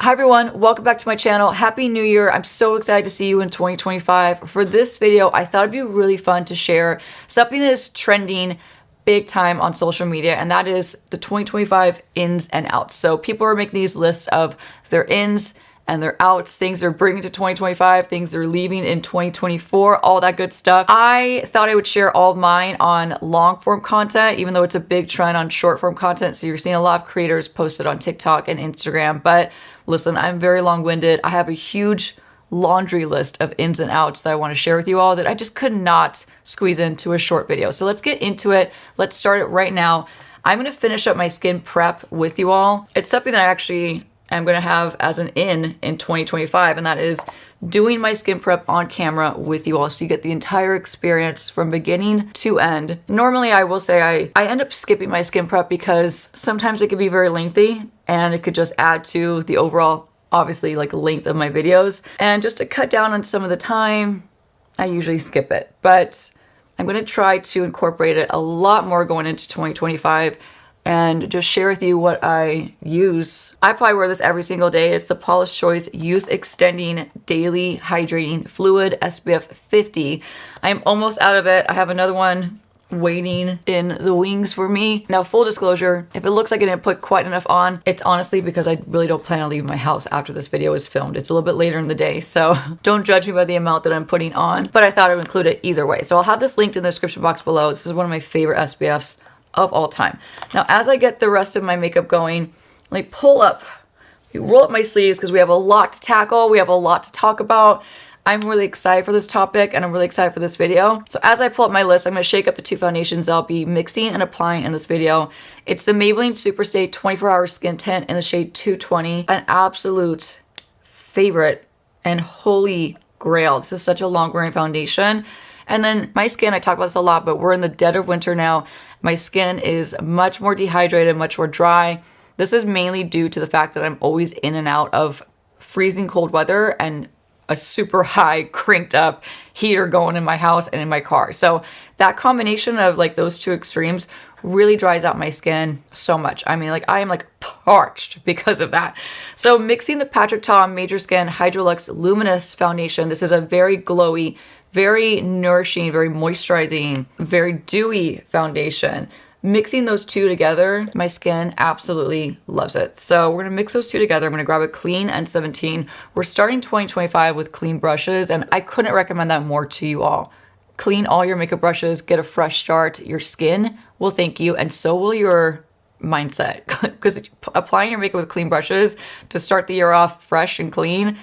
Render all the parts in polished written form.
Hi everyone, welcome back to my channel. Happy New Year. I'm so excited to see you in 2025. For this video, I thought it'd be really fun to share something that is trending big time on social media, and that is the 2025 ins and outs. So people are making these lists of their ins and their outs, things they're bringing to 2025, things they're leaving in 2024, all that good stuff. I thought I would share all of mine on long form content, even though it's a big trend on short form content. So you're seeing a lot of creators post it on TikTok and Instagram. But listen, I'm very long-winded. I have a huge laundry list of ins and outs that I want to share with you all that I just could not squeeze into a short video. So let's get into it. Let's start it right now. I'm going to finish up my skin prep with you all. It's something that I actually am going to have as an in 2025, and that is doing my skin prep on camera with you all, so you get the entire experience from beginning to end. Normally, I will say I end up skipping my skin prep because sometimes it can be very lengthy and it could just add to the overall, obviously, like length of my videos. And just to cut down on some of the time, I usually skip it. But I'm going to try to incorporate it a lot more going into 2025 and just share with you what I use. I probably wear this every single day. It's the Paula's Choice Youth Extending Daily Hydrating Fluid SPF 50. I am almost out of it. I have another one waiting in the wings for me. Now, full disclosure, if it looks like I didn't put quite enough on, it's honestly because I really don't plan on leaving my house after this video is filmed. It's a little bit later in the day, so don't judge me by the amount that I'm putting on, but I thought I would include it either way. So I'll have this linked in the description box below. This is one of my favorite SPFs of all time. Now, as I get the rest of my makeup going, let me roll up my sleeves because we have a lot to tackle. We have a lot to talk about. I'm really excited for this topic and I'm really excited for this video. So as I pull up my list, I'm going to shake up the two foundations I'll be mixing and applying in this video. It's the Maybelline Superstay 24-Hour Skin Tint in the shade 220, an absolute favorite and holy grail. This is such a long-wearing foundation. And then my skin, I talk about this a lot, but we're in the dead of winter now. My skin is much more dehydrated, much more dry. This is mainly due to the fact that I'm always in and out of freezing cold weather and a super high cranked up heater going in my house and in my car. So that combination of like those two extremes really dries out my skin so much. I mean, like I am like parched because of that. So mixing the Patrick Ta Major Skin Hydrolux Luminous Foundation. This is a very glowy, very nourishing, very moisturizing, very dewy foundation. Mixing those two together, my skin absolutely loves it. So we're gonna mix those two together. I'm gonna grab a clean N17. We're starting 2025 with clean brushes, and I couldn't recommend that more to you all. Clean all your makeup brushes, get a fresh start. Your skin will thank you, and so will your mindset. Because applying your makeup with clean brushes to start the year off fresh and clean,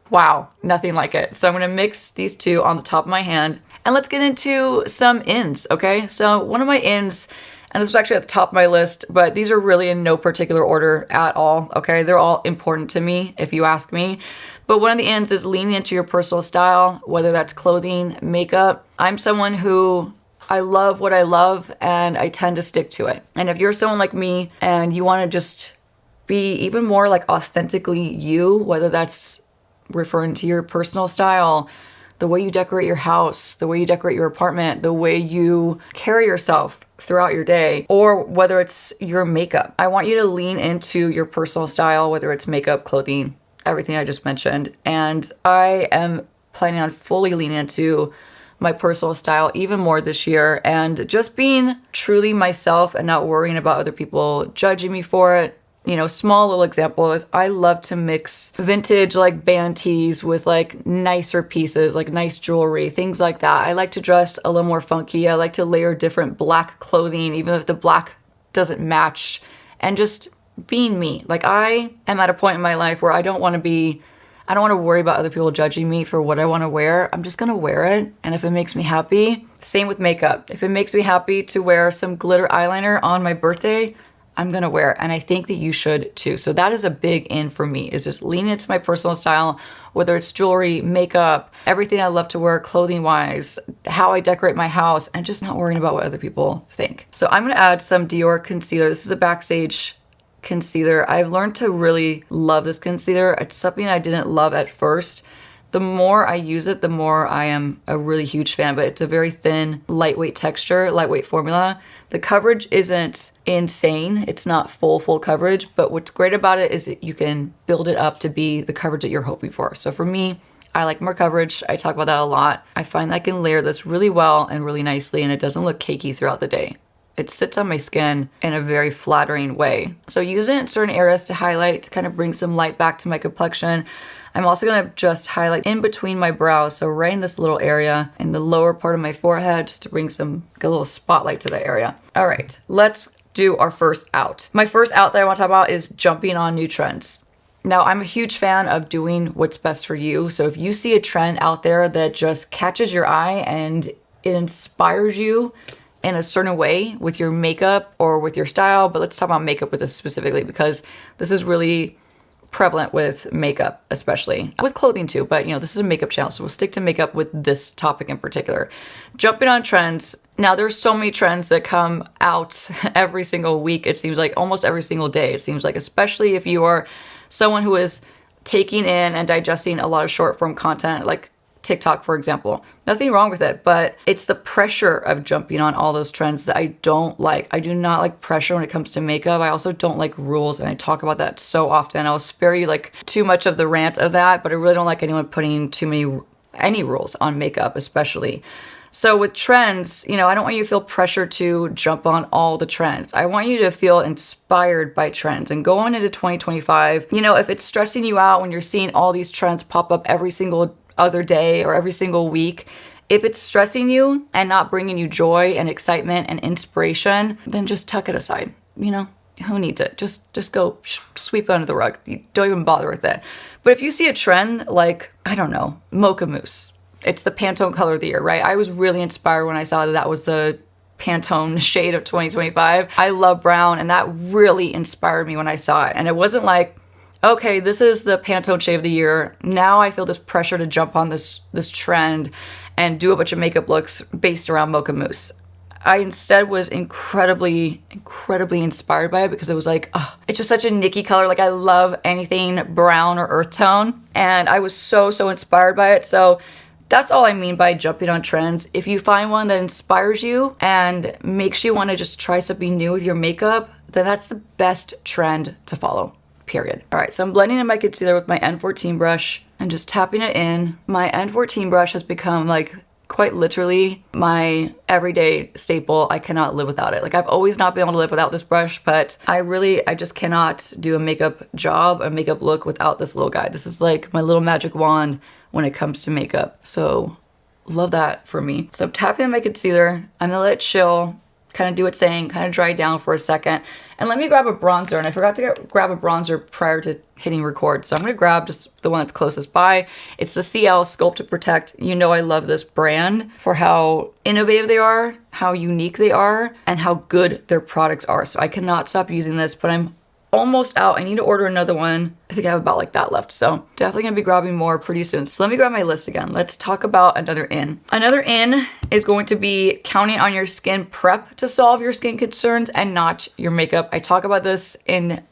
wow, nothing like it. So I'm gonna mix these two on the top of my hand, and let's get into some ins, okay? So one of my ins, and this was actually at the top of my list, but these are really in no particular order at all, okay? They're all important to me, if you ask me. But one of the ends is leaning into your personal style, whether that's clothing, makeup. I'm someone who, I love what I love, and I tend to stick to it. And if you're someone like me, and you wanna just be even more like authentically you, whether that's referring to your personal style, the way you decorate your house, the way you decorate your apartment, the way you carry yourself throughout your day, or whether it's your makeup. I want you to lean into your personal style, whether it's makeup, clothing, everything I just mentioned. And I am planning on fully leaning into my personal style even more this year and just being truly myself and not worrying about other people judging me for it. You know, small little example is I love to mix vintage like band tees with like nicer pieces, like nice jewelry, things like that. I like to dress a little more funky. I like to layer different black clothing, even if the black doesn't match, and just being me. Like I am at a point in my life where I don't want to worry about other people judging me for what I want to wear. I'm just going to wear it. And if it makes me happy, same with makeup. If it makes me happy to wear some glitter eyeliner on my birthday, I'm gonna wear it, and I think that you should too. So that is a big in for me, is just leaning into my personal style, whether it's jewelry, makeup, everything I love to wear clothing-wise, how I decorate my house, and just not worrying about what other people think. So I'm gonna add some Dior concealer. This is a Backstage concealer. I've learned to really love this concealer. It's something I didn't love at first. The more I use it, the more I am a really huge fan, but it's a very thin, lightweight texture, lightweight formula. The coverage isn't insane. It's not full coverage, but what's great about it is that you can build it up to be the coverage that you're hoping for. So for me, I like more coverage. I talk about that a lot. I find that I can layer this really well and really nicely, and it doesn't look cakey throughout the day. It sits on my skin in a very flattering way. So use it in certain areas to highlight, to kind of bring some light back to my complexion. I'm also gonna just highlight in between my brows, so right in this little area in the lower part of my forehead, just to bring like a little spotlight to that area. All right, let's do our first out. My first out that I wanna talk about is jumping on new trends. Now, I'm a huge fan of doing what's best for you. So if you see a trend out there that just catches your eye and it inspires you in a certain way with your makeup or with your style, but let's talk about makeup with this specifically because this is really prevalent with makeup, especially with clothing too, but this is a makeup channel, so we'll stick to makeup with this topic in particular. Jumping on trends. Now there's so many trends that come out every single week. It seems like almost every single day. It seems like, especially if you are someone who is taking in and digesting a lot of short form content like TikTok, for example. Nothing wrong with it, but it's the pressure of jumping on all those trends that I don't like. I do not like pressure when it comes to makeup. I also don't like rules, and I talk about that so often. I'll spare you like too much of the rant of that, but I really don't like anyone putting any rules on makeup, especially. So with trends, I don't want you to feel pressure to jump on all the trends. I want you to feel inspired by trends. And going into 2025, if it's stressing you out when you're seeing all these trends pop up every single other day or every single week, if it's stressing you and not bringing you joy and excitement and inspiration, then just tuck it aside. Who needs it? Just go sweep it under the rug. You don't even bother with it. But if you see a trend like, I don't know, mocha mousse, it's the Pantone color of the year, right? I was really inspired when I saw that was the Pantone shade of 2025. I love brown, and that really inspired me when I saw it. And it wasn't like, okay, this is the Pantone shade of the year. Now I feel this pressure to jump on this trend and do a bunch of makeup looks based around mocha mousse. I instead was incredibly inspired by it because it was like, oh, it's just such a Nikki color. Like I love anything brown or earth tone. And I was so inspired by it. So that's all I mean by jumping on trends. If you find one that inspires you and makes you want to just try something new with your makeup, then that's the best trend to follow, period. All right, so I'm blending in my concealer with my N14 brush and just tapping it in. My N14 brush has become like quite literally my everyday staple. I cannot live without it. Like I've always not been able to live without this brush, but I just cannot do a makeup job, a makeup look without this little guy. This is like my little magic wand when it comes to makeup. So love that for me. So I'm tapping in my concealer. I'm gonna let it chill, kind of do its thing, kind of dry down for a second. And let me grab a bronzer. And I forgot to grab a bronzer prior to hitting record. So I'm gonna grab just the one that's closest by. It's the CL Sculpt to Protect. I love this brand for how innovative they are, how unique they are, and how good their products are. So I cannot stop using this, but I'm almost out. I need to order another one. I think I have about like that left. So definitely gonna be grabbing more pretty soon. So let me grab my list again. Let's talk about another in. Another in is going to be counting on your skin prep to solve your skin concerns and not your makeup. I talk about this in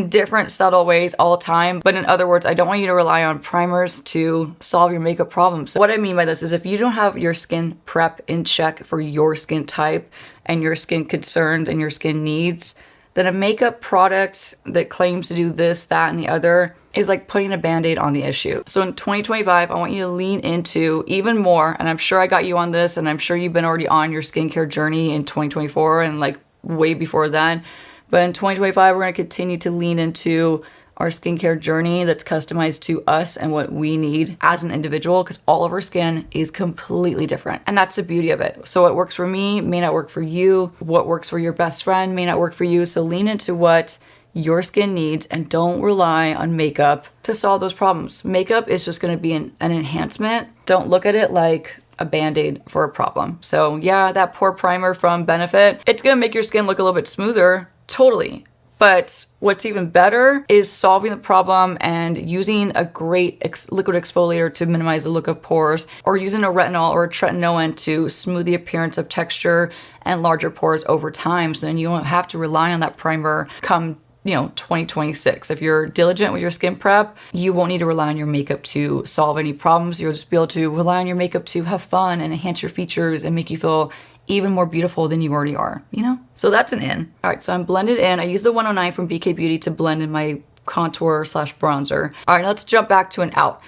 different subtle ways all the time. But in other words, I don't want you to rely on primers to solve your makeup problems. So what I mean by this is if you don't have your skin prep in check for your skin type and your skin concerns and your skin needs, then a makeup product that claims to do this, that, and the other is like putting a Band-Aid on the issue. So in 2025, I want you to lean into even more, and I'm sure I got you on this, and I'm sure you've been already on your skincare journey in 2024 and like way before then. But in 2025, we're gonna continue to lean into our skincare journey that's customized to us and what we need as an individual, because all of our skin is completely different. And that's the beauty of it. So what works for me may not work for you. What works for your best friend may not work for you. So lean into what your skin needs and don't rely on makeup to solve those problems. Makeup is just gonna be an enhancement. Don't look at it like a Band-Aid for a problem. So yeah, that pore primer from Benefit, it's gonna make your skin look a little bit smoother, totally. But what's even better is solving the problem and using a great liquid exfoliator to minimize the look of pores, or using a retinol or a tretinoin to smooth the appearance of texture and larger pores over time. So then you don't have to rely on that primer come 2026. If you're diligent with your skin prep, you won't need to rely on your makeup to solve any problems. You'll just be able to rely on your makeup to have fun and enhance your features and make you feel even more beautiful than you already are, So that's an in. All right, so I'm blended in. I use the 109 from BK Beauty to blend in my contour/bronzer. All right, now let's jump back to an out.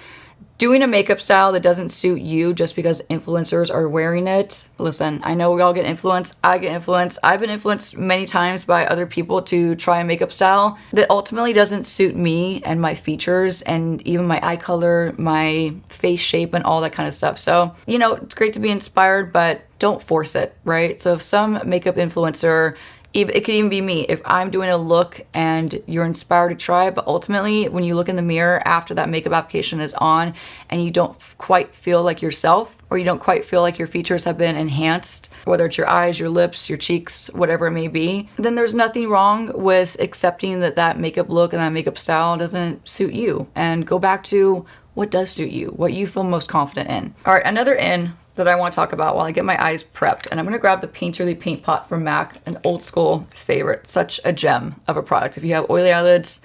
Doing a makeup style that doesn't suit you just because influencers are wearing it. Listen, I know we all get influenced. I get influenced. I've been influenced many times by other people to try a makeup style that ultimately doesn't suit me and my features and even my eye color, my face shape, and all that kind of stuff. So, it's great to be inspired, but don't force it, right? So if some makeup influencer, it could even be me, if I'm doing a look and you're inspired to try it, but ultimately when you look in the mirror after that makeup application is on and you don't quite feel like yourself, or you don't quite feel like your features have been enhanced, whether it's your eyes, your lips, your cheeks, whatever it may be, then there's nothing wrong with accepting that makeup look and that makeup style doesn't suit you, and go back to what does suit you, what you feel most confident in. All right, another in that I want to talk about while I get my eyes prepped. And I'm going to grab the Painterly Paint Pot from MAC, an old school favorite, such a gem of a product. If you have oily eyelids,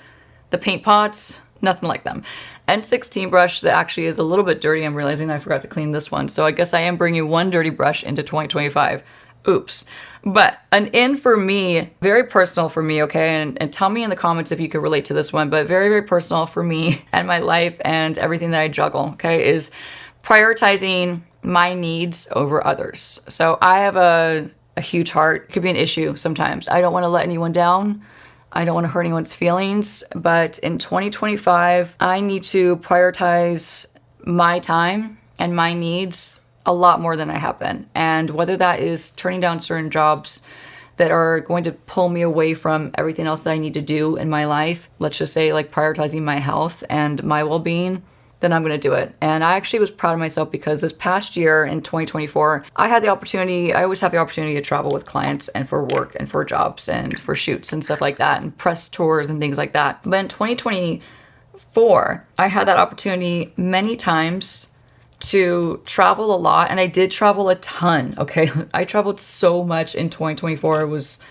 the paint pots, nothing like them. N16 brush that actually is a little bit dirty. I'm realizing I forgot to clean this one. So I guess I am bringing one dirty brush into 2025. Oops. But an in for me, very personal for me, okay? And tell me in the comments if you could relate to this one, but very, very personal for me and my life and everything that I juggle, okay, is prioritizing my needs over others. So I have a huge heart. It could be an issue sometimes. I don't want to let anyone down. I don't want to hurt anyone's feelings. But in 2025, I need to prioritize my time and my needs a lot more than I have been. And whether that is turning down certain jobs that are going to pull me away from everything else that I need to do in my life, let's just say like prioritizing my health and my well-being, then I'm going to do it. And I actually was proud of myself because this past year in 2024, I always have the opportunity to travel with clients and for work and for jobs and for shoots and stuff like that and press tours and things like that. But in 2024, I had that opportunity many times to travel a lot, and I did travel a ton, okay? I traveled so much in 2024. It was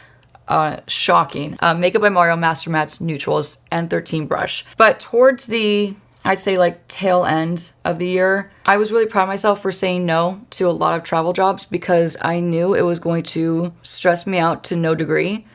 shocking. Makeup by Mario, Master Mattes, Neutrals, and 13 brush. But towards I'd say like tail end of the year, I was really proud of myself for saying no to a lot of travel jobs because I knew it was going to stress me out to no degree,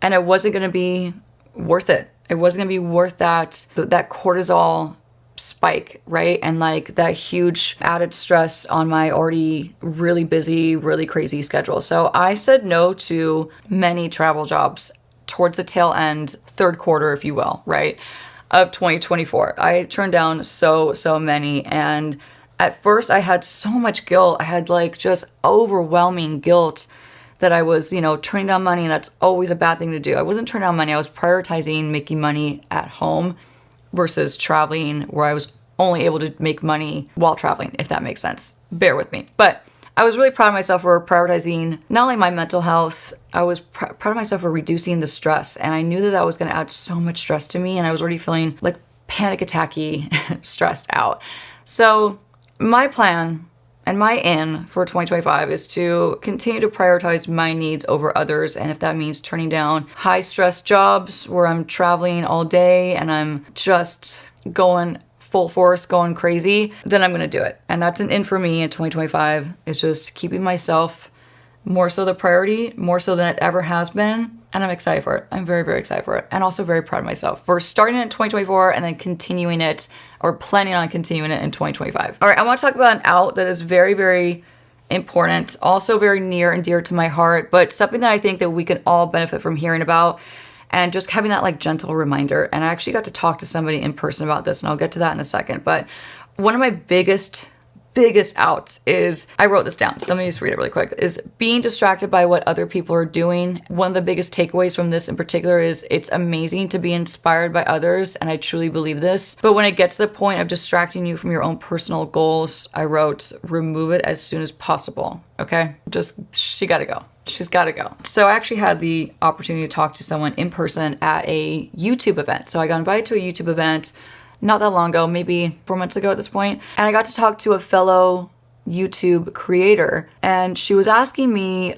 and it wasn't going to be worth it. It wasn't going to be worth that cortisol spike, right? And like that huge added stress on my already really busy, really crazy schedule. So I said no to many travel jobs towards the tail end, third quarter, if you will, right, of 2024. I turned down so many. And at first I had so much guilt. I had like just overwhelming guilt that I was, turning down money. And that's always a bad thing to do. I wasn't turning down money. I was prioritizing making money at home versus traveling, where I was only able to make money while traveling, if that makes sense. Bear with me. But I was really proud of myself for prioritizing not only my mental health, I was proud of myself for reducing the stress. And I knew that was going to add so much stress to me. And I was already feeling like panic attacky, stressed out. So my plan and my in for 2025 is to continue to prioritize my needs over others. And if that means turning down high stress jobs where I'm traveling all day and I'm just going full force, going crazy, then I'm going to do it. And that's an in for me in 2025, is just keeping myself more so the priority, more so than it ever has been. And I'm excited for it. I'm very, very excited for it. And also very proud of myself for starting it in 2024 and then continuing it, or planning on continuing it in 2025. All right, I want to talk about an out that is very, very important, also very near and dear to my heart, but something that I think that we can all benefit from hearing about and just having that like gentle reminder. And I actually got to talk to somebody in person about this, and I'll get to that in a second. But one of my biggest outs is, I wrote this down, so let me just read it really quick, is being distracted by what other people are doing. One of the biggest takeaways from this in particular is it's amazing to be inspired by others, and I truly believe this. But when it gets to the point of distracting you from your own personal goals, I wrote, remove it as soon as possible, okay? She gotta go. She's gotta go. So I actually had the opportunity to talk to someone in person at a YouTube event. So I got invited to a YouTube event not that long ago, maybe 4 months ago at this point. And I got to talk to a fellow YouTube creator, and she was asking me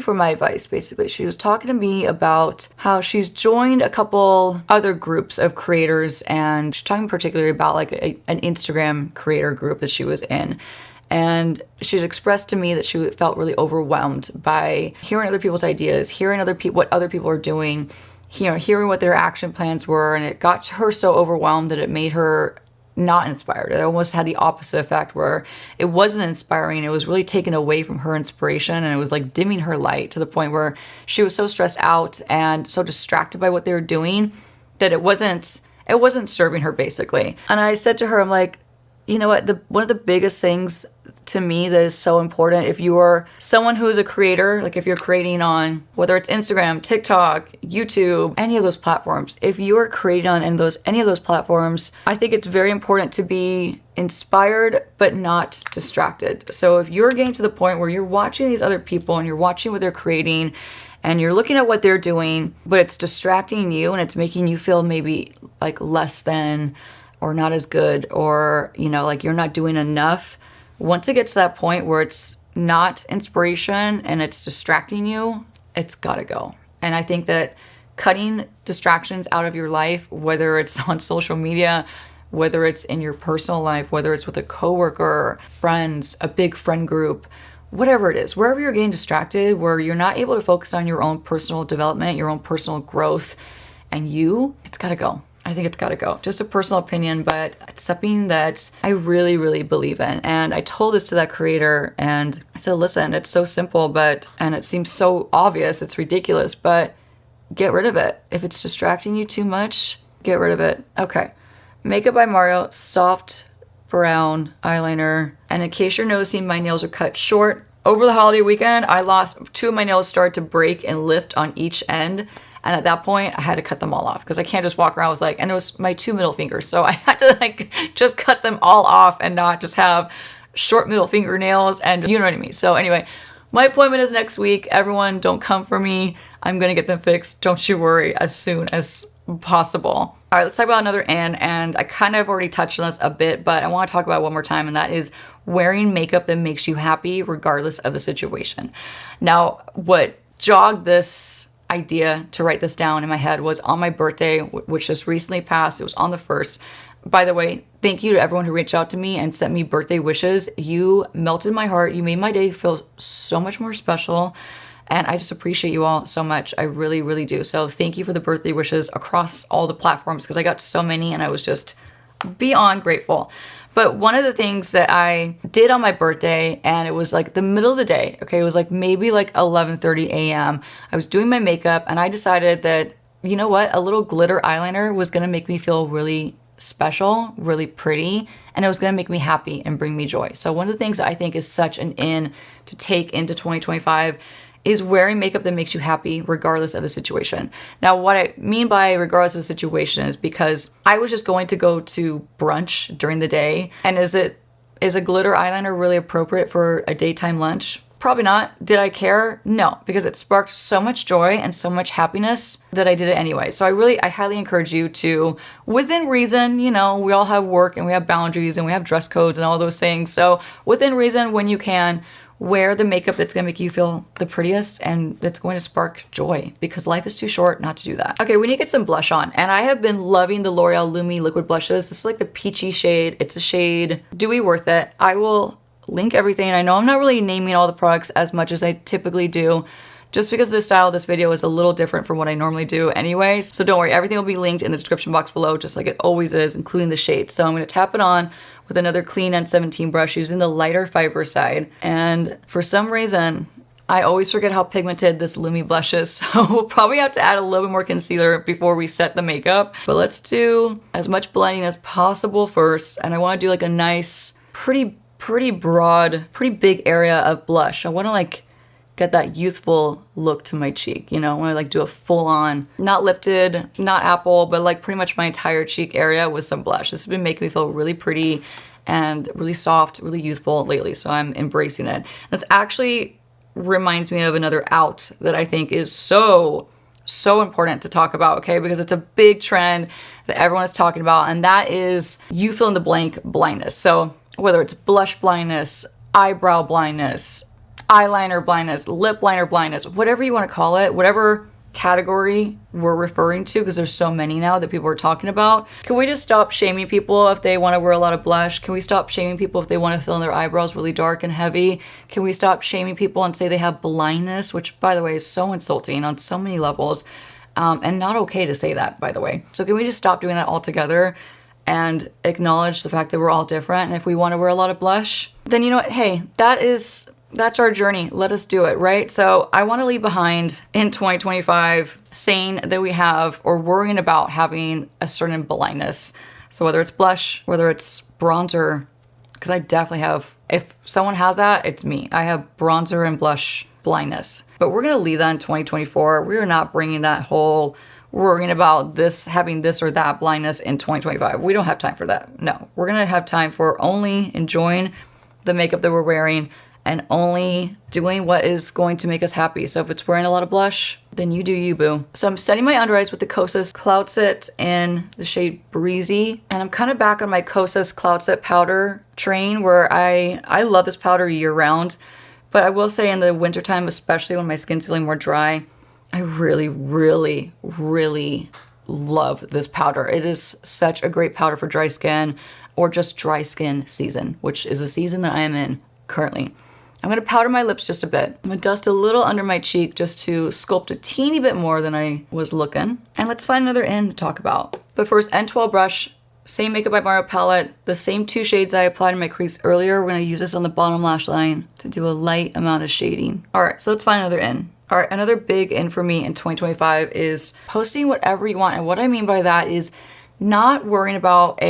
for my advice. Basically, she was talking to me about how she's joined a couple other groups of creators, and she's talking particularly about like an Instagram creator group that she was in. And she'd expressed to me that she felt really overwhelmed by hearing other people's ideas, hearing what other people are doing, hearing what their action plans were, and it got her so overwhelmed that it made her not inspired. It almost had the opposite effect where it wasn't inspiring. It was really taken away from her inspiration, and it was like dimming her light to the point where she was so stressed out and so distracted by what they were doing that it wasn't serving her, basically. And I said to her, I'm like, you know what, one of the biggest things to me that is so important, if you are someone who is a creator, like if you're creating on, whether it's Instagram, TikTok, YouTube, any of those platforms, if you are creating on any of those platforms, I think it's very important to be inspired but not distracted. So if you're getting to the point where you're watching these other people and you're watching what they're creating and you're looking at what they're doing, but it's distracting you and it's making you feel maybe like less than or not as good, or, like you're not doing enough. Once it gets to that point where it's not inspiration and it's distracting you, it's gotta go. And I think that cutting distractions out of your life, whether it's on social media, whether it's in your personal life, whether it's with a coworker, friends, a big friend group, whatever it is, wherever you're getting distracted, where you're not able to focus on your own personal development, your own personal growth, and it's gotta go. I think it's gotta go. Just a personal opinion, but it's something that I really, really believe in. And I told this to that creator and I said, listen, it's so simple, and it seems so obvious, it's ridiculous, but get rid of it. If it's distracting you too much, get rid of it. Okay. Makeup by Mario, soft brown eyeliner. And in case you're noticing, my nails are cut short. Over the holiday weekend, two of my nails started to break and lift on each end. And at that point, I had to cut them all off because I can't just walk around with and it was my 2 middle fingers. So I had to just cut them all off and not just have short middle fingernails, and you know what I mean. So anyway, my appointment is next week. Everyone, don't come for me. I'm going to get them fixed. Don't you worry, as soon as possible. All right, let's talk about another and I kind of already touched on this a bit, but I want to talk about it one more time, and that is wearing makeup that makes you happy regardless of the situation. Now, what jogged this idea to write this down in my head was on my birthday, which just recently passed. It was on the 1st. By the way, thank you to everyone who reached out to me and sent me birthday wishes. You melted my heart. You made my day feel so much more special. And I just appreciate you all so much. I really, really do. So thank you for the birthday wishes across all the platforms, because I got so many and I was just beyond grateful. But one of the things that I did on my birthday, and it was the middle of the day, okay, it was maybe 11:30 a.m. I was doing my makeup and I decided that, you know what, a little glitter eyeliner was gonna make me feel really special, really pretty, and it was gonna make me happy and bring me joy. So one of the things I think is such an in to take into 2025 is wearing makeup that makes you happy regardless of the situation. Now, what I mean by regardless of the situation is because I was just going to go to brunch during the day, and is a glitter eyeliner really appropriate for a daytime lunch? Probably not. Did I care? No, because it sparked so much joy and so much happiness that I did it anyway. So I highly encourage you to, within reason, we all have work and we have boundaries and we have dress codes and all those things. So within reason, when you can, wear the makeup that's going to make you feel the prettiest and that's going to spark joy, because life is too short not to do that. Okay, we need to get some blush on, and I have been loving the L'Oreal Lumi liquid blushes. This is the peachy shade. It's a shade Dewy Worth It. I will link everything. I know I'm not really naming all the products as much as I typically do, just because the style of this video is a little different from what I normally do anyway. So don't worry, everything will be linked in the description box below, just like it always is, including the shades. So I'm going to tap it on with another clean N17 brush using the lighter fiber side. And for some reason, I always forget how pigmented this Lumi blush is, so we'll probably have to add a little bit more concealer before we set the makeup. But let's do as much blending as possible first, and I want to do a nice, pretty broad, pretty big area of blush. I want to get that youthful look to my cheek, I want to do a full-on, not lifted, not apple, but pretty much my entire cheek area with some blush. This has been making me feel really pretty and really soft, really youthful lately, so I'm embracing it. This actually reminds me of another out that I think is so important to talk about, okay? Because it's a big trend that everyone is talking about, and that is you fill in the blank blindness. So whether it's blush blindness, eyebrow blindness, eyeliner blindness, lip liner blindness, whatever you want to call it, whatever category we're referring to, because there's so many now that people are talking about. Can we just stop shaming people if they want to wear a lot of blush? Can we stop shaming people if they want to fill in their eyebrows really dark and heavy? Can we stop shaming people and say they have blindness, which by the way is so insulting on so many levels, and not okay to say that, by the way. So can we just stop doing that altogether and acknowledge the fact that we're all different? And if we want to wear a lot of blush, then you know what, hey, that's our journey. Let us do it, right? So I want to leave behind in 2025 saying that we have, or worrying about having, a certain blindness. So whether it's blush, whether it's bronzer, because I definitely have, if someone has that, it's me. I have bronzer and blush blindness. But we're going to leave that in 2024. We are not bringing that whole worrying about this, having this or that blindness in 2025. We don't have time for that. No, we're going to have time for only enjoying the makeup that we're wearing and only doing what is going to make us happy. So if it's wearing a lot of blush, then you do you, boo. So I'm setting my under eyes with the Kosas Cloud Set in the shade Breezy. And I'm kind of back on my Kosas Cloud Set powder train, where I love this powder year round. But I will say in the wintertime, especially when my skin's feeling more dry, I really, really, really love this powder. It is such a great powder for dry skin, or just dry skin season, which is a season that I am in currently. I'm going to powder my lips just a bit. I'm going to dust a little under my cheek just to sculpt a teeny bit more than I was looking. And let's find another N to talk about. But first, N12 brush, same Makeup by Mario palette, the same two shades I applied in my crease earlier. We're going to use this on the bottom lash line to do a light amount of shading. All right, so let's find another N. All right, another big N for me in 2025 is posting whatever you want. And what I mean by that is not worrying about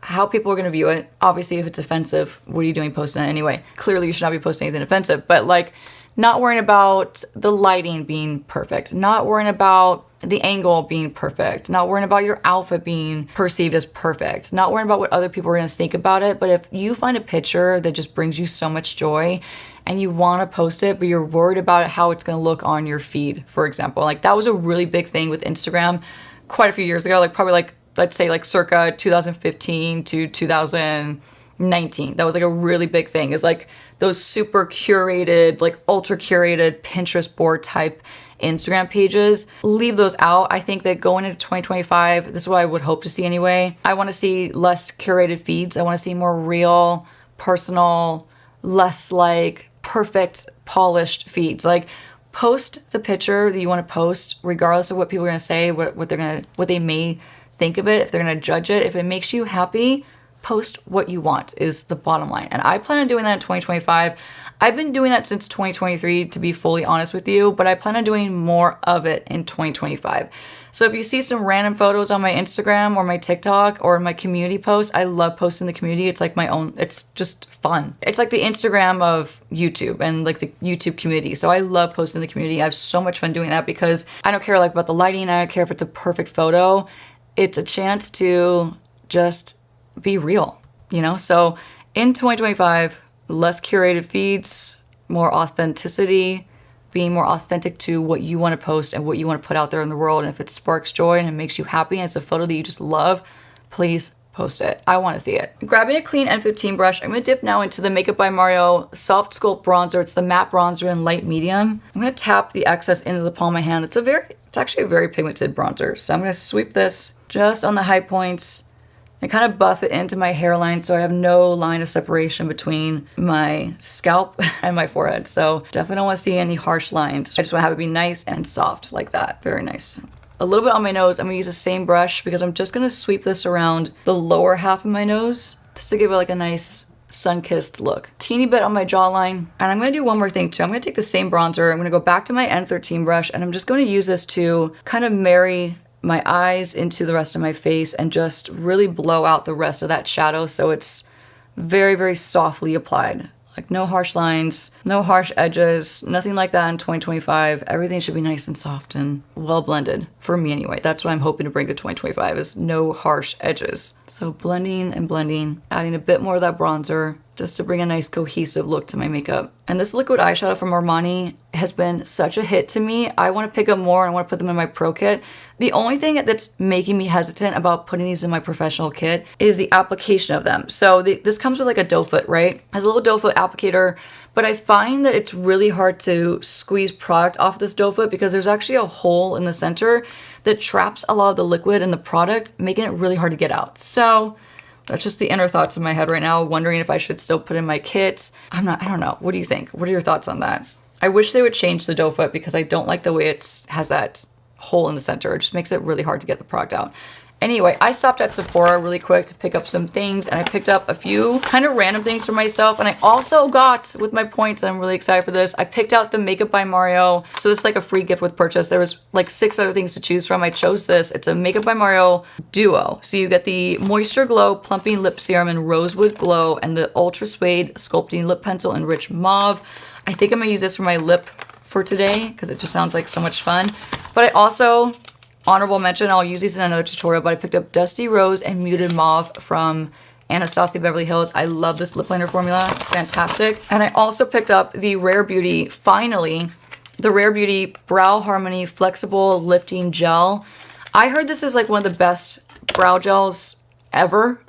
how people are going to view it. Obviously, if it's offensive, what are you doing posting it anyway? Clearly, you should not be posting anything offensive, but like not worrying about the lighting being perfect, not worrying about the angle being perfect, not worrying about your outfit being perceived as perfect, not worrying about what other people are going to think about it. But if you find a picture that just brings you so much joy and you want to post it, but you're worried about how it's going to look on your feed, for example, like that was a really big thing with Instagram quite a few years ago, like probably like, let's say like circa 2015 to 2019. That was like a really big thing, is like those super curated, like ultra curated Pinterest board type Instagram pages. Leave those out. I think that going into 2025, this is what I would hope to see anyway. I want to see less curated feeds. I want to see more real, personal, less like perfect, polished feeds. Like post the picture that you want to post, regardless of what people are going to say, what they may think of it, if they're going to judge it. If it makes you happy, post what you want is the bottom line. And I plan on doing that in 2025. I've been doing that since 2023, to be fully honest with you, but I plan on doing more of it in 2025. So if you see some random photos on my Instagram or my TikTok or my community posts, I love posting the community. It's like my own, it's just fun. It's like the Instagram of YouTube and like the YouTube community. So I love posting the community. I have so much fun doing that because I don't care like about the lighting. I don't care if it's a perfect photo. It's a chance to just be real, you know? So in 2025, less curated feeds, more authenticity, being more authentic to what you want to post and what you want to put out there in the world. And if it sparks joy and it makes you happy and it's a photo that you just love, please post it. I want to see it. Grabbing a clean N15 brush, I'm going to dip now into the Makeup by Mario Soft Sculpt Bronzer. It's the matte bronzer in light medium. I'm going to tap the excess into the palm of my hand. It's actually a very pigmented bronzer. So I'm going to sweep this just on the high points and kind of buff it into my hairline so I have no line of separation between my scalp and my forehead. So definitely don't want to see any harsh lines. I just want to have it be nice and soft like that. Very nice. A little bit on my nose. I'm going to use the same brush because I'm just going to sweep this around the lower half of my nose just to give it like a nice sun-kissed look. Teeny bit on my jawline. And I'm going to do one more thing too. I'm going to take the same bronzer. I'm going to go back to my N13 brush and I'm just going to use this to kind of marry my eyes into the rest of my face and just really blow out the rest of that shadow so it's very, very softly applied. Like no harsh lines, no harsh edges, nothing like that in 2025. Everything should be nice and soft and well blended, for me anyway. That's what I'm hoping to bring to 2025 is no harsh edges. So blending and blending, adding a bit more of that bronzer, just to bring a nice cohesive look to my makeup. And this liquid eyeshadow from Armani has been such a hit to me. I want to pick up more. I want to put them in my pro kit. The only thing that's making me hesitant about putting these in my professional kit is the application of them. So this comes with like a doe foot, right? It has a little doe foot applicator, but I find that it's really hard to squeeze product off this doe foot because there's actually a hole in the center that traps a lot of the liquid in the product, making it really hard to get out. So that's just the inner thoughts in my head right now, wondering if I should still put in my kits. I don't know. What do you think? What are your thoughts on that? I wish they would change the doe foot because I don't like the way it has that hole in the center. It just makes it really hard to get the product out. Anyway, I stopped at Sephora really quick to pick up some things, and I picked up a few kind of random things for myself. And I also got, with my points, and I'm really excited for this, I picked out the Makeup by Mario. So it's like a free gift with purchase. There was like 6 other things to choose from. I chose this. It's a Makeup by Mario duo. So you get the Moisture Glow Plumping Lip Serum in Rosewood Glow and the Ultra Suede Sculpting Lip Pencil in Rich Mauve. I think I'm gonna use this for my lip for today because it just sounds like so much fun. But I also, honorable mention, I'll use these in another tutorial, but I picked up Dusty Rose and Muted Mauve from Anastasia Beverly Hills. I love this lip liner formula. It's fantastic. And I also picked up the Rare Beauty, finally, the Rare Beauty Brow Harmony Flexible Lifting Gel. I heard this is like one of the best brow gels ever,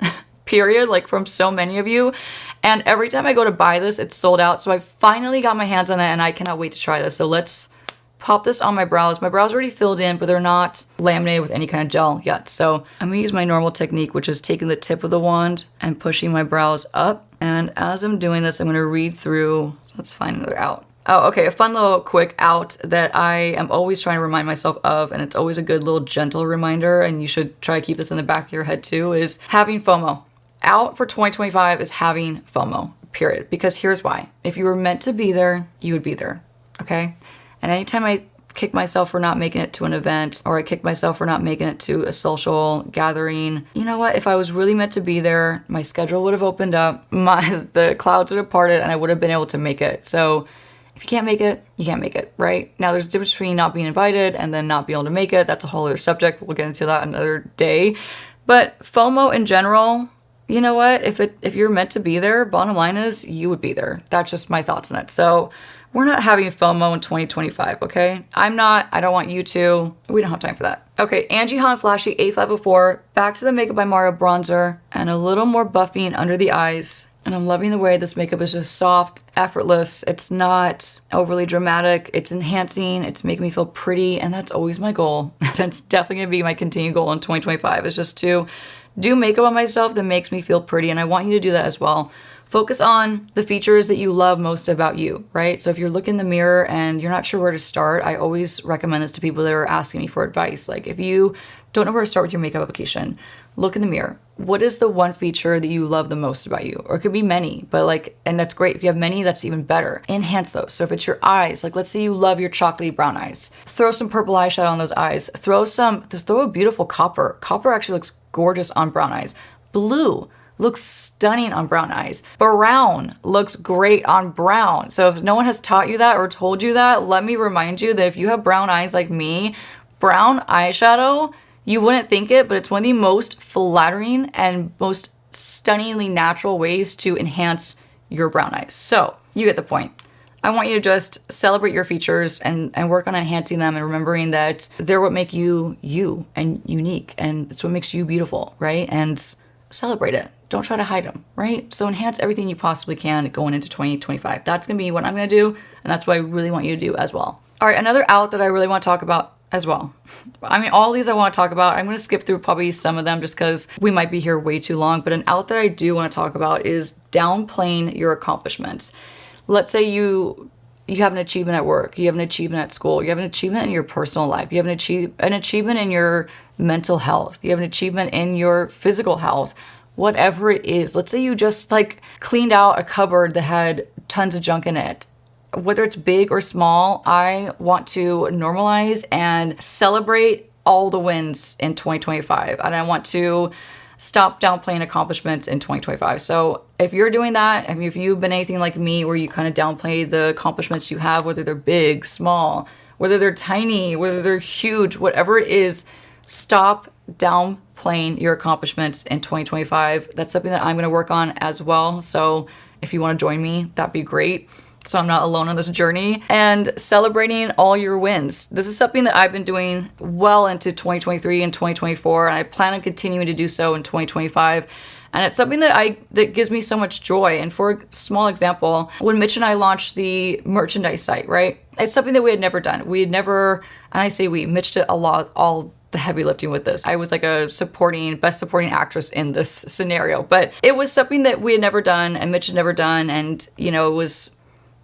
period, like from so many of you. And every time I go to buy this, it's sold out. So I finally got my hands on it and I cannot wait to try this. So let's pop this on my brows. My brows are already filled in, but they're not laminated with any kind of gel yet. So I'm gonna use my normal technique, which is taking the tip of the wand and pushing my brows up. And as I'm doing this, I'm gonna read through, so let's find another out. Oh, okay, a fun little quick out that I am always trying to remind myself of, and it's always a good little gentle reminder, and you should try to keep this in the back of your head too, is having FOMO. Out for 2025 is having FOMO, period. Because here's why. If you were meant to be there, you would be there, okay? And anytime I kick myself for not making it to an event, or I kick myself for not making it to a social gathering, you know what? If I was really meant to be there, my schedule would have opened up, the clouds would have parted, and I would have been able to make it. So if you can't make it, you can't make it, right? Now there's a difference between not being invited and then not being able to make it. That's a whole other subject. We'll get into that another day. But FOMO in general, you know what? If you're meant to be there, bottom line is you would be there. That's just my thoughts on it. So we're not having FOMO in 2025, okay? I'm not. I don't want you to. We don't have time for that. Okay, Angie Han Flashy A504. Back to the Makeup by Mario bronzer and a little more buffing under the eyes. And I'm loving the way this makeup is just soft, effortless. It's not overly dramatic. It's enhancing. It's making me feel pretty. And that's always my goal. That's definitely going to be my continued goal in 2025 is just to do makeup on myself that makes me feel pretty. And I want you to do that as well. Focus on the features that you love most about you, right? So if you're looking in the mirror and you're not sure where to start, I always recommend this to people that are asking me for advice. Like if you don't know where to start with your makeup application, look in the mirror. What is the one feature that you love the most about you? Or it could be many, but like, and that's great. If you have many, that's even better. Enhance those. So if it's your eyes, like let's say you love your chocolatey brown eyes, throw some purple eyeshadow on those eyes. Throw a beautiful copper. Copper actually looks gorgeous on brown eyes. Blue looks stunning on brown eyes. Brown looks great on brown. So if no one has taught you that or told you that, let me remind you that if you have brown eyes like me, brown eyeshadow, you wouldn't think it, but it's one of the most flattering and most stunningly natural ways to enhance your brown eyes. So you get the point. I want you to just celebrate your features and work on enhancing them and remembering that they're what make you you and unique, and it's what makes you beautiful, right? And celebrate it. Don't try to hide them, right? So enhance everything you possibly can going into 2025. That's gonna be what I'm gonna do, and that's what I really want you to do as well. All right, another out that I really want to talk about as well. I mean, all these I want to talk about. I'm gonna skip through probably some of them just because we might be here way too long, but an out that I do want to talk about is downplaying your accomplishments. Let's say you have an achievement at work, you have an achievement at school, you have an achievement in your personal life, you have an achievement in your mental health, you have an achievement in your physical health, whatever it is. Let's say you just like cleaned out a cupboard that had tons of junk in it. Whether it's big or small, I want to normalize and celebrate all the wins in 2025. And I want to stop downplaying accomplishments in 2025. So if you're doing that, I mean, if you've been anything like me where you kind of downplay the accomplishments you have, whether they're big, small, whether they're tiny, whether they're huge, whatever it is, stop downplaying downplaying your accomplishments in 2025. That's something that I'm going to work on as well. So if you want to join me, that'd be great. So I'm not alone on this journey. And celebrating all your wins. This is something that I've been doing well into 2023 and 2024, and I plan on continuing to do so in 2025. And it's something that gives me so much joy. And for a small example, when Mitch and I launched the merchandise site, right? It's something that we had never done. We had never, and I say we, Mitch did all the heavy lifting with this. I was like a best supporting actress in this scenario. But it was something that we had never done and Mitch had never done. And, you know, it was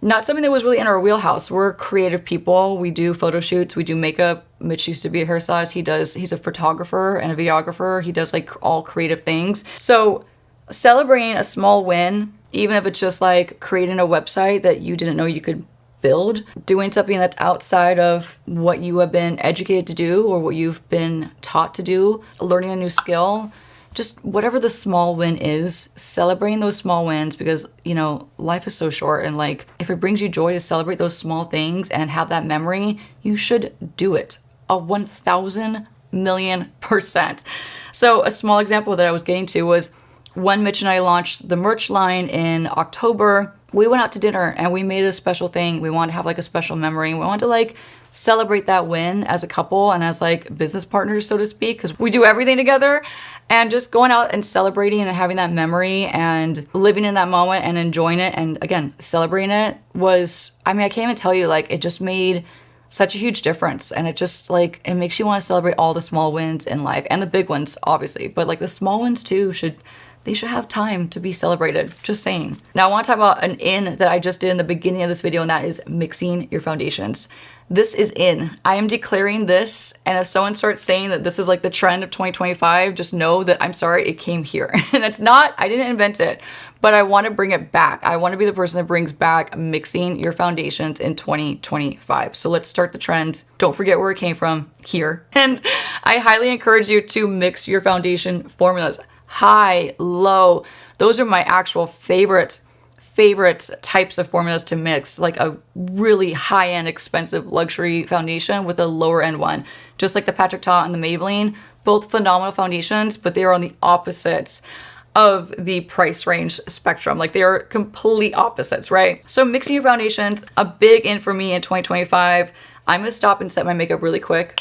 not something that was really in our wheelhouse. We're creative people. We do photo shoots. We do makeup. Mitch used to be a hairstylist. He's a photographer and a videographer. He does like all creative things. So celebrating a small win, even if it's just like creating a website that you didn't know you could build, doing something that's outside of what you have been educated to do or what you've been taught to do, learning a new skill, just whatever the small win is, celebrating those small wins, because, you know, life is so short, and like if it brings you joy to celebrate those small things and have that memory, you should do it 1,000,000,000%. So a small example that I was getting to was when Mitch and I launched the merch line in October, we went out to dinner and we made a special thing. We wanted to have like a special memory. We wanted to like celebrate that win as a couple and as like business partners, so to speak, because we do everything together. And just going out and celebrating and having that memory and living in that moment and enjoying it and again, celebrating it was, I mean, I can't even tell you, like it just made such a huge difference. And it just like, it makes you want to celebrate all the small wins in life and the big ones, obviously, but like the small ones too should have time to be celebrated. Just saying. Now I want to talk about an in that I just did in the beginning of this video, and that is mixing your foundations. This is in. I am declaring this, and if someone starts saying that this is like the trend of 2025, just know that I'm sorry, it came here. And it's not, I didn't invent it, but I want to bring it back. I want to be the person that brings back mixing your foundations in 2025. So let's start the trend. Don't forget where it came from, here. And I highly encourage you to mix your foundation formulas. High, low. Those are my actual favorite types of formulas to mix, like a really high-end expensive luxury foundation with a lower end one. Just like the Patrick Ta and the Maybelline, both phenomenal foundations, but they are on the opposites of the price range spectrum. Like they are complete opposites, right? So mixing your foundations, a big in for me in 2025. I'm gonna stop and set my makeup really quick.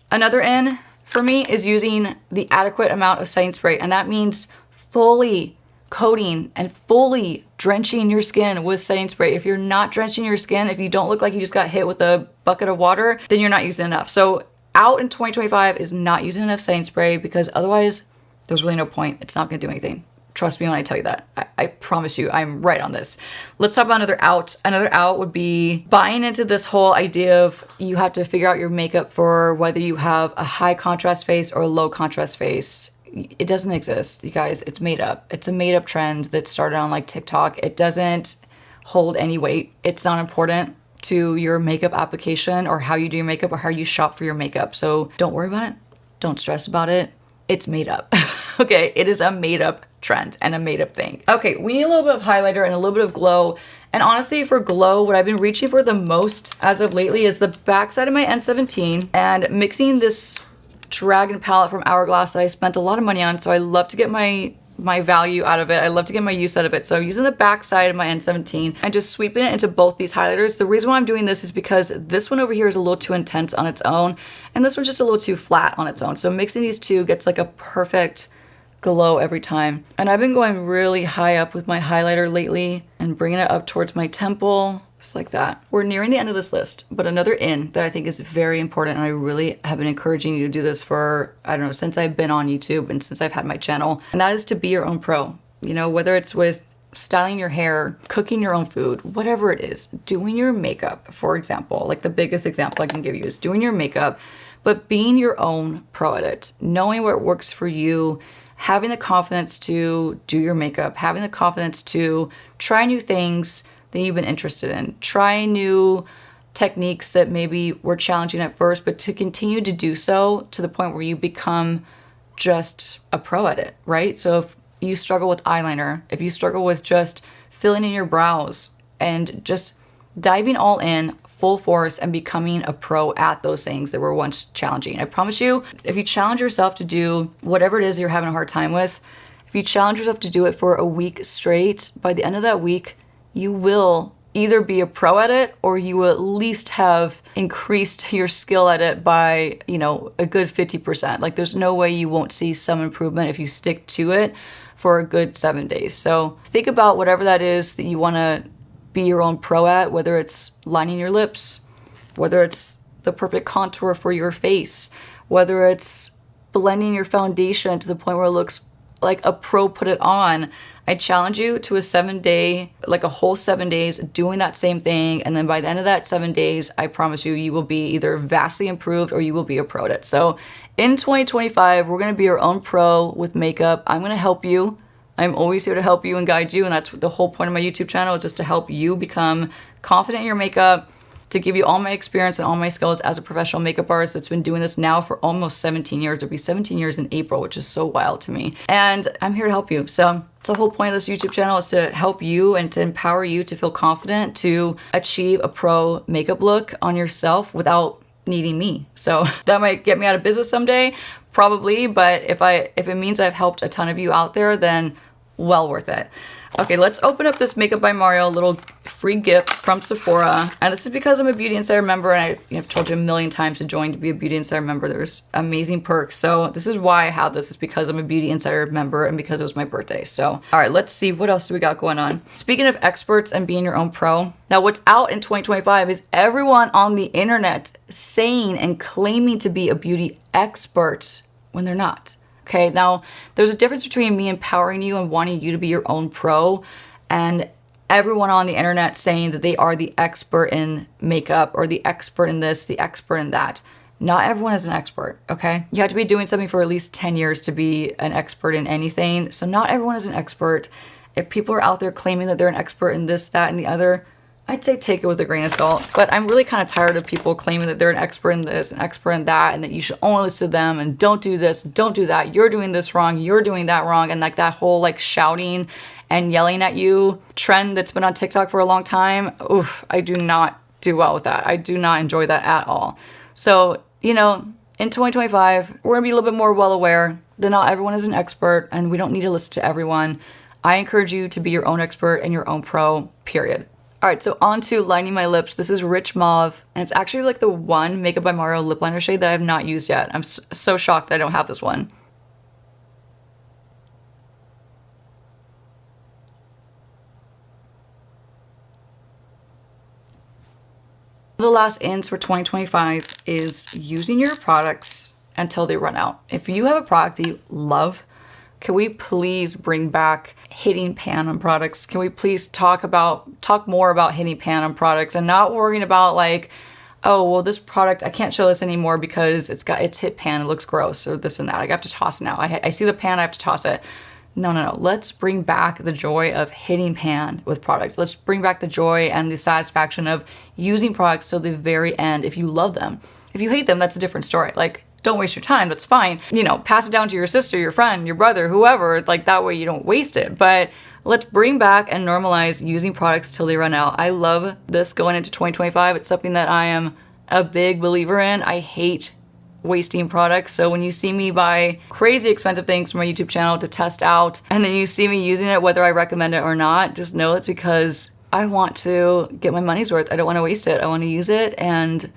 Another in for me is using the adequate amount of setting spray, and that means fully coating and fully drenching your skin with setting spray. If you're not drenching your skin, if you don't look like you just got hit with a bucket of water, then you're not using enough. So out in 2025 is not using enough setting spray, because otherwise there's really no point. It's not gonna do anything. Trust me when I tell you that. I promise you, I'm right on this. Let's talk about another out. Another out would be buying into this whole idea of you have to figure out your makeup for whether you have a high contrast face or a low contrast face. It doesn't exist, you guys. It's made up. It's a made up trend that started on like TikTok. It doesn't hold any weight. It's not important to your makeup application or how you do your makeup or how you shop for your makeup. So don't worry about it. Don't stress about it. It's made up. Okay, it is a made up trend and a made up thing. Okay, we need a little bit of highlighter and a little bit of glow. And honestly, for glow, what I've been reaching for the most as of lately is the backside of my N17 and mixing this Dragon palette from Hourglass that I spent a lot of money on. So I love to get my value out of it. I love to get my use out of it. So I'm using the back side of my N17 and just sweeping it into both these highlighters. The reason why I'm doing this is because this one over here is a little too intense on its own, and this one's just a little too flat on its own. So mixing these two gets like a perfect glow every time. And I've been going really high up with my highlighter lately and bringing it up towards my temple, just like that. We're nearing the end of this list, but another in that I think is very important, and I really have been encouraging you to do this for, I don't know, since I've been on YouTube and since I've had my channel, and that is to be your own pro. You know, whether it's with styling your hair, cooking your own food, whatever it is, doing your makeup, for example, like the biggest example I can give you is doing your makeup, but being your own pro at it, knowing what works for you, having the confidence to do your makeup, having the confidence to try new things that you've been interested in, try new techniques that maybe were challenging at first, but to continue to do so to the point where you become just a pro at it, right? So if you struggle with eyeliner, if you struggle with just filling in your brows and just diving all in full force and becoming a pro at those things that were once challenging. I promise you, if you challenge yourself to do whatever it is you're having a hard time with, if you challenge yourself to do it for a week straight, by the end of that week, you will either be a pro at it or you will at least have increased your skill at it by, you know, a good 50%. Like there's no way you won't see some improvement if you stick to it for a good 7 days. So think about whatever that is that you want to be your own pro at, whether it's lining your lips, whether it's the perfect contour for your face, whether it's blending your foundation to the point where it looks like a pro put it on. I challenge you to a 7 day, like a whole 7 days doing that same thing. And then by the end of that 7 days, I promise you, you will be either vastly improved or you will be a pro at it. So in 2025, we're going to be our own pro with makeup. I'm going to help you. I'm always here to help you and guide you. And that's the whole point of my YouTube channel, is just to help you become confident in your makeup, to give you all my experience and all my skills as a professional makeup artist that's been doing this now for almost 17 years. It'll be 17 years in April, which is so wild to me. And I'm here to help you. So it's the whole point of this YouTube channel, is to help you and to empower you to feel confident to achieve a pro makeup look on yourself without needing me. So that might get me out of business someday, probably, but if it means I've helped a ton of you out there, then well worth it. Okay, let's open up this Makeup by Mario little free gift from Sephora. And this is because I'm a Beauty Insider member, and I've told you a million times to join to be a Beauty Insider member. There's amazing perks. So this is why I have this, is because I'm a Beauty Insider member and because it was my birthday. So, all right, let's see. What else do we got going on? Speaking of experts and being your own pro, now what's out in 2025 is everyone on the internet saying and claiming to be a beauty expert when they're not. Okay, now there's a difference between me empowering you and wanting you to be your own pro and everyone on the internet saying that they are the expert in makeup or the expert in this, the expert in that. Not everyone is an expert, okay? You have to be doing something for at least 10 years to be an expert in anything. So not everyone is an expert. If people are out there claiming that they're an expert in this, that, and the other, I'd say take it with a grain of salt. But I'm really kind of tired of people claiming that they're an expert in this, an expert in that, and that you should only listen to them and don't do this, don't do that. You're doing this wrong, you're doing that wrong. And like that whole like shouting and yelling at you trend that's been on TikTok for a long time. Oof, I do not do well with that. I do not enjoy that at all. So, you know, in 2025, we're gonna be a little bit more well aware that not everyone is an expert and we don't need to listen to everyone. I encourage you to be your own expert and your own pro, period. All right, so on to lining my lips. This is Rich Mauve, and it's actually like the one Makeup by Mario lip liner shade that I have not used yet. I'm so shocked that I don't have this one. The last ins for 2025 is using your products until they run out. If you have a product that you love, can we please bring back hitting pan on products? Can we please talk more about hitting pan on products and not worrying about like, oh, well, this product, I can't show this anymore because it's hit pan, it looks gross, or this and that. I have to toss it now. I see the pan, I have to toss it. No. Let's bring back the joy of hitting pan with products. Let's bring back the joy and the satisfaction of using products till the very end if you love them. If you hate them, that's a different story. Like, don't waste your time, that's fine. You know, pass it down to your sister, your friend, your brother, whoever, like that way you don't waste it. But let's bring back and normalize using products till they run out. I love this going into 2025. It's something that I am a big believer in. I hate wasting products. So when you see me buy crazy expensive things from my YouTube channel to test out, and then you see me using it, whether I recommend it or not, just know it's because I want to get my money's worth. I don't want to waste it. I want to use it and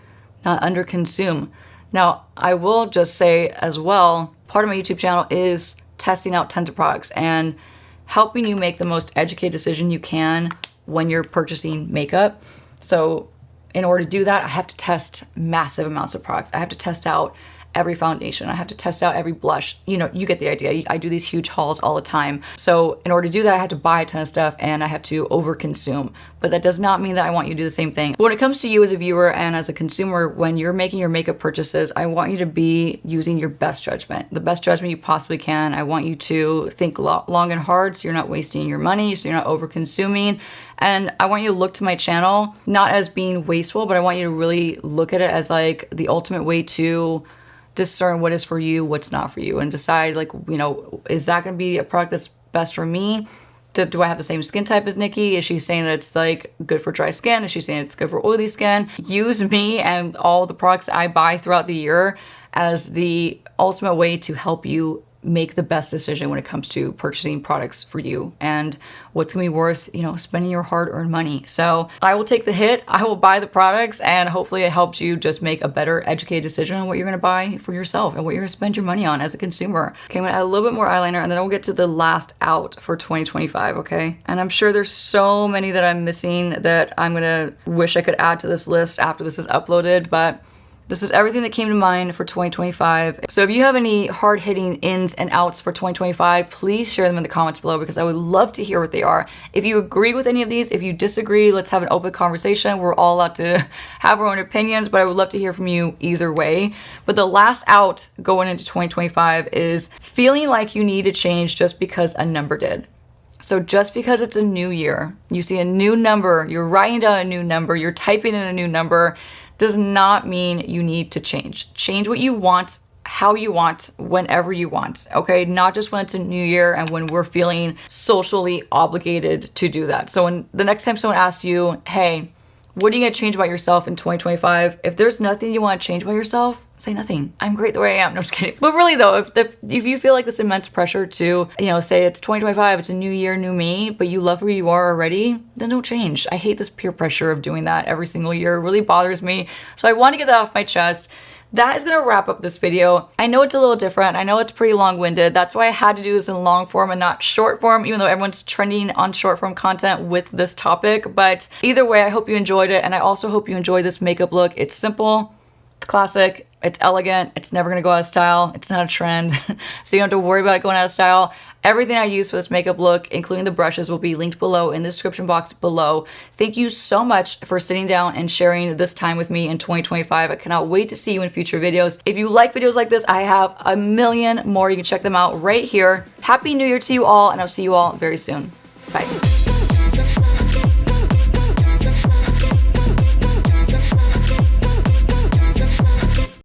not under consume. Now, I will just say as well, part of my YouTube channel is testing out tons of products and helping you make the most educated decision you can when you're purchasing makeup. So in order to do that, I have to test massive amounts of products. I have to test out every foundation. I have to test out every blush. You know, you get the idea. I do these huge hauls all the time. So in order to do that, I have to buy a ton of stuff and I have to overconsume. But that does not mean that I want you to do the same thing. But when it comes to you as a viewer and as a consumer, when you're making your makeup purchases, I want you to be using your best judgment, the best judgment you possibly can. I want you to think long and hard so you're not wasting your money, so you're not overconsuming. And I want you to look to my channel, not as being wasteful, but I want you to really look at it as like the ultimate way to discern what is for you, what's not for you, and decide like, you know, is that going to be a product that's best for me? Do I have the same skin type as Nikki? Is she saying that it's like good for dry skin? Is she saying it's good for oily skin? Use me and all the products I buy throughout the year as the ultimate way to help you make the best decision when it comes to purchasing products for you and what's gonna be worth, you know, spending your hard-earned money. So I will take the hit, I will buy the products, and hopefully it helps you just make a better educated decision on what you're gonna buy for yourself and what you're gonna spend your money on as a consumer. Okay, I'm gonna add a little bit more eyeliner and then we'll get to the last out for 2025, okay? And I'm sure there's so many that I'm missing that I'm gonna wish I could add to this list after this is uploaded, but this is everything that came to mind for 2025. So if you have any hard-hitting ins and outs for 2025, please share them in the comments below because I would love to hear what they are. If you agree with any of these, if you disagree, let's have an open conversation. We're all allowed to have our own opinions, but I would love to hear from you either way. But the last out going into 2025 is feeling like you need to change just because a number did. So just because it's a new year, you see a new number, you're writing down a new number, you're typing in a new number, does not mean you need to change. Change what you want, how you want, whenever you want, okay? Not just when it's a new year and when we're feeling socially obligated to do that. So when the next time someone asks you, hey, what are you gonna change about yourself in 2025? If there's nothing you wanna change about yourself, say nothing. I'm great the way I am. No, I'm just kidding. But really though, if you feel like this immense pressure to, you know, say it's 2025, it's a new year, new me, but you love who you are already, then don't change. I hate this peer pressure of doing that every single year. It really bothers me. So I want to get that off my chest. That is gonna wrap up this video. I know it's a little different. I know it's pretty long-winded. That's why I had to do this in long form and not short form, even though everyone's trending on short form content with this topic. But either way, I hope you enjoyed it. And I also hope you enjoy this makeup look. It's simple, it's classic, it's elegant, it's never gonna go out of style, it's not a trend, so you don't have to worry about it going out of style. Everything I use for this makeup look, including the brushes, will be linked below in the description box below. Thank you so much for sitting down and sharing this time with me in 2025. I cannot wait to see you in future videos. If you like videos like this, I have a million more. You can check them out right here. Happy New Year to you all, and I'll see you all very soon. Bye.